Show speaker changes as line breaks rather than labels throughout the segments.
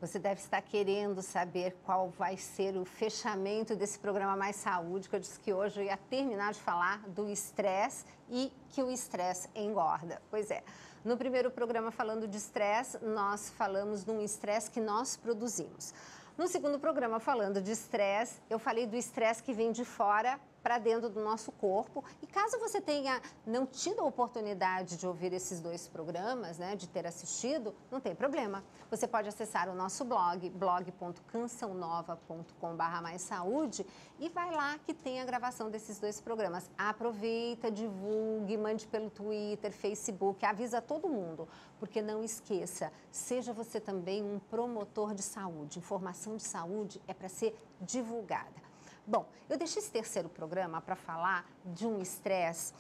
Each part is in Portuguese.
Você deve estar querendo saber qual vai ser o fechamento desse programa Mais Saúde, que eu disse que hoje eu ia terminar de falar do estresse e que o estresse engorda. Pois é, no primeiro programa falando de estresse, nós falamos de um estresse que nós produzimos. No segundo programa falando de estresse, eu falei do estresse que vem de fora para dentro do nosso corpo. E caso você tenha não tido a oportunidade de ouvir esses dois programas, né, de ter assistido, não tem problema. Você pode acessar o nosso blog, blog.cançãonova.com/maissaúde e vai lá que tem a gravação desses dois programas. Aproveita, divulgue, mande pelo Twitter, Facebook, avisa todo mundo, porque não esqueça, seja você também um promotor de saúde. Informação de saúde é para ser divulgada. Bom, eu deixei esse terceiro programa para falar de um estresse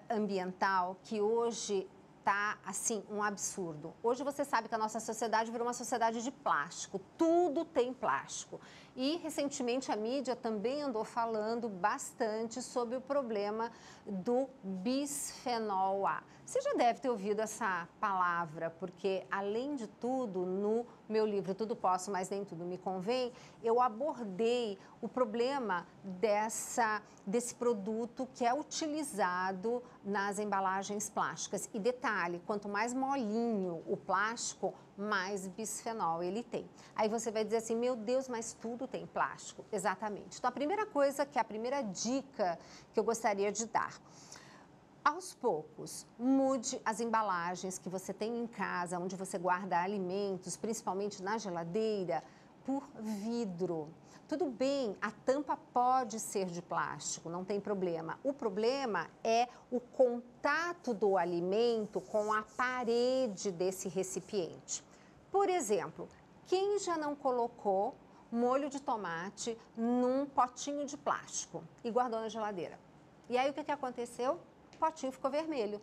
ambiental que hoje está, assim, um absurdo. Hoje você sabe que a nossa sociedade virou uma sociedade de plástico, tudo tem plástico. E, recentemente, a mídia também andou falando bastante sobre o problema do bisfenol A. Você já deve ter ouvido essa palavra, porque, além de tudo, no meu livro Tudo Posso, Mas Nem Tudo Me Convém, eu abordei o problema desse produto que é utilizado nas embalagens plásticas. E detalhe, quanto mais molinho o plástico, mais bisfenol ele tem. Aí você vai dizer assim, meu Deus, mas tudo tem plástico. Exatamente. Então, a primeira coisa, a primeira dica que eu gostaria de dar, aos poucos, mude as embalagens que você tem em casa, onde você guarda alimentos, principalmente na geladeira, por vidro. Tudo bem, a tampa pode ser de plástico, não tem problema. O problema é o contato do alimento com a parede desse recipiente. Por exemplo, quem já não colocou molho de tomate num potinho de plástico e guardou na geladeira? E aí o que aconteceu? O potinho ficou vermelho.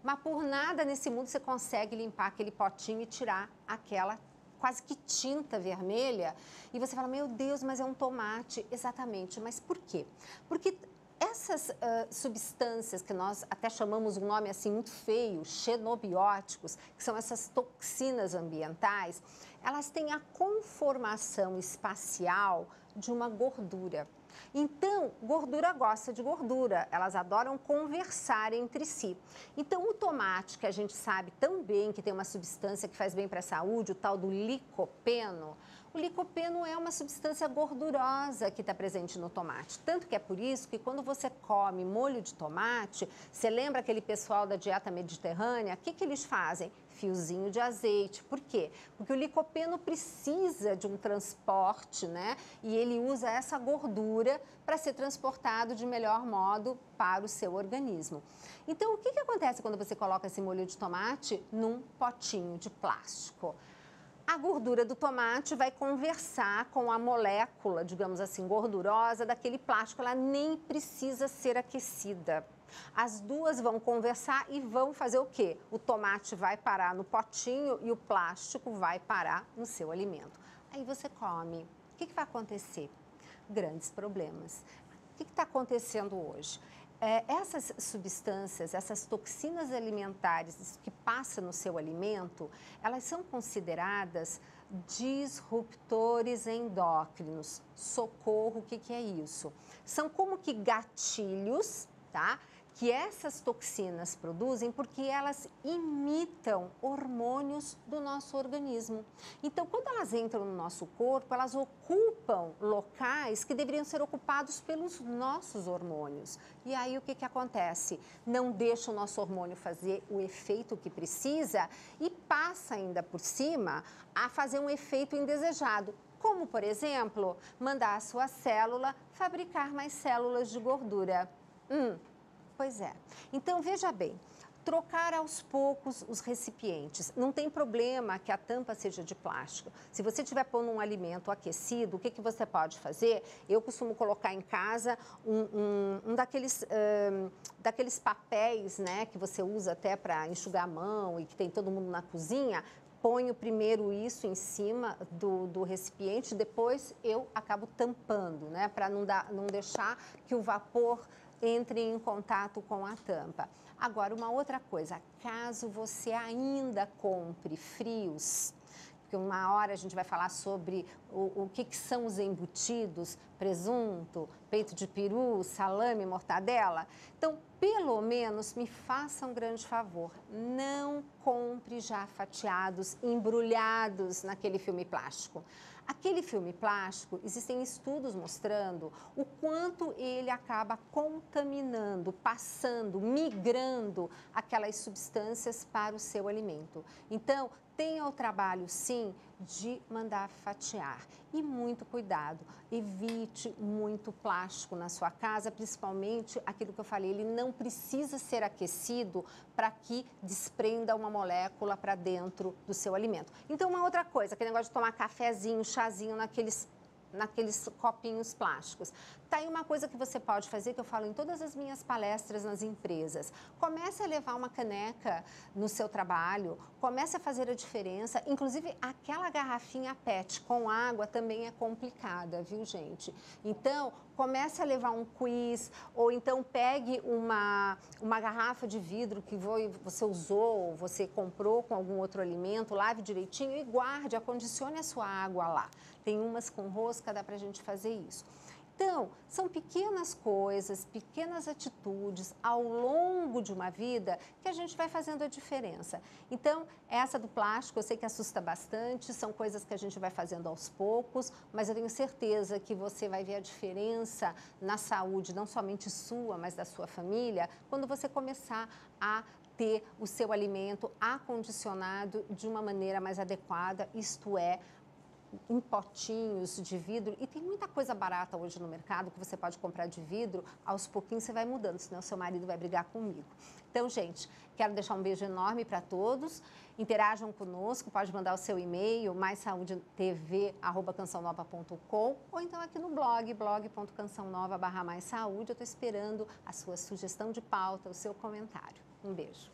Mas por nada nesse mundo você consegue limpar aquele potinho e tirar aquela quase que tinta vermelha. E você fala, meu Deus, mas é um tomate. Exatamente, mas por quê? Porque essas substâncias que nós até chamamos um nome assim muito feio, xenobióticos, que são essas toxinas ambientais, elas têm a conformação espacial de uma gordura. Então, gordura gosta de gordura, elas adoram conversar entre si. Então, o tomate, que a gente sabe tão bem que tem uma substância que faz bem para a saúde, o tal do licopeno, o licopeno é uma substância gordurosa que está presente no tomate. Tanto que é por isso que quando você come molho de tomate, você lembra aquele pessoal da dieta mediterrânea? O que eles fazem? Fiozinho de azeite. Por quê? Porque o licopeno precisa de um transporte, né? E ele usa essa gordura para ser transportado de melhor modo para o seu organismo. Então, o que acontece quando você coloca esse molho de tomate num potinho de plástico? A gordura do tomate vai conversar com a molécula, digamos assim, gordurosa daquele plástico. Ela nem precisa ser aquecida. As duas vão conversar e vão fazer o quê? O tomate vai parar no potinho e o plástico vai parar no seu alimento. Aí você come. O que vai acontecer? Grandes problemas. O que está acontecendo hoje? Essas substâncias, essas toxinas alimentares que passam no seu alimento, elas são consideradas disruptores endócrinos. Socorro, o que é isso? São como que gatilhos, tá? Que essas toxinas produzem porque elas imitam hormônios do nosso organismo. Então, quando elas entram no nosso corpo, elas ocupam locais que deveriam ser ocupados pelos nossos hormônios. E aí, o que acontece? Não deixa o nosso hormônio fazer o efeito que precisa e passa ainda por cima a fazer um efeito indesejado. Como, por exemplo, mandar a sua célula fabricar mais células de gordura. Pois é. Então, veja bem, trocar aos poucos os recipientes. Não tem problema que a tampa seja de plástico. Se você estiver pondo um alimento aquecido, o que você pode fazer? Eu costumo colocar em casa daqueles papéis, né, que você usa até para enxugar a mão e que tem todo mundo na cozinha. Ponho primeiro isso em cima do recipiente, depois eu acabo tampando, né, para não deixar que o vapor entre em contato com a tampa. Agora, uma outra coisa, caso você ainda compre frios, porque uma hora a gente vai falar sobre o que são os embutidos, presunto, peito de peru, salame, mortadela. Então, pelo menos, me faça um grande favor, não compre já fatiados, embrulhados naquele filme plástico. Aquele filme plástico, existem estudos mostrando o quanto ele acaba contaminando, passando, migrando aquelas substâncias para o seu alimento. Então, tenha o trabalho, sim, de mandar fatiar. E muito cuidado, evite muito plástico na sua casa, principalmente aquilo que eu falei, ele não precisa ser aquecido para que desprenda uma molécula para dentro do seu alimento. Então, uma outra coisa, aquele negócio de tomar cafezinho, chazinho naqueles copinhos plásticos. Tá aí uma coisa que você pode fazer, que eu falo em todas as minhas palestras nas empresas. Comece a levar uma caneca no seu trabalho, comece a fazer a diferença. Inclusive, aquela garrafinha PET com água também é complicada, viu, gente? Então, comece a levar um quiz, ou então pegue uma garrafa de vidro que você usou, você comprou com algum outro alimento, lave direitinho e guarde, acondicione a sua água lá. Tem umas com rosca, dá pra gente fazer isso. Então, são pequenas coisas, pequenas atitudes ao longo de uma vida que a gente vai fazendo a diferença. Então, essa do plástico, eu sei que assusta bastante, são coisas que a gente vai fazendo aos poucos, mas eu tenho certeza que você vai ver a diferença na saúde, não somente sua, mas da sua família, quando você começar a ter o seu alimento acondicionado de uma maneira mais adequada, isto é, em potinhos de vidro, e tem muita coisa barata hoje no mercado que você pode comprar de vidro, aos pouquinhos você vai mudando, senão seu marido vai brigar comigo. Então, gente, quero deixar um beijo enorme para todos, interajam conosco, pode mandar o seu e-mail, maissaudetv@cançãonova.com, ou então aqui no blog.cançãonova/maissaúde, eu estou esperando a sua sugestão de pauta, o seu comentário. Um beijo.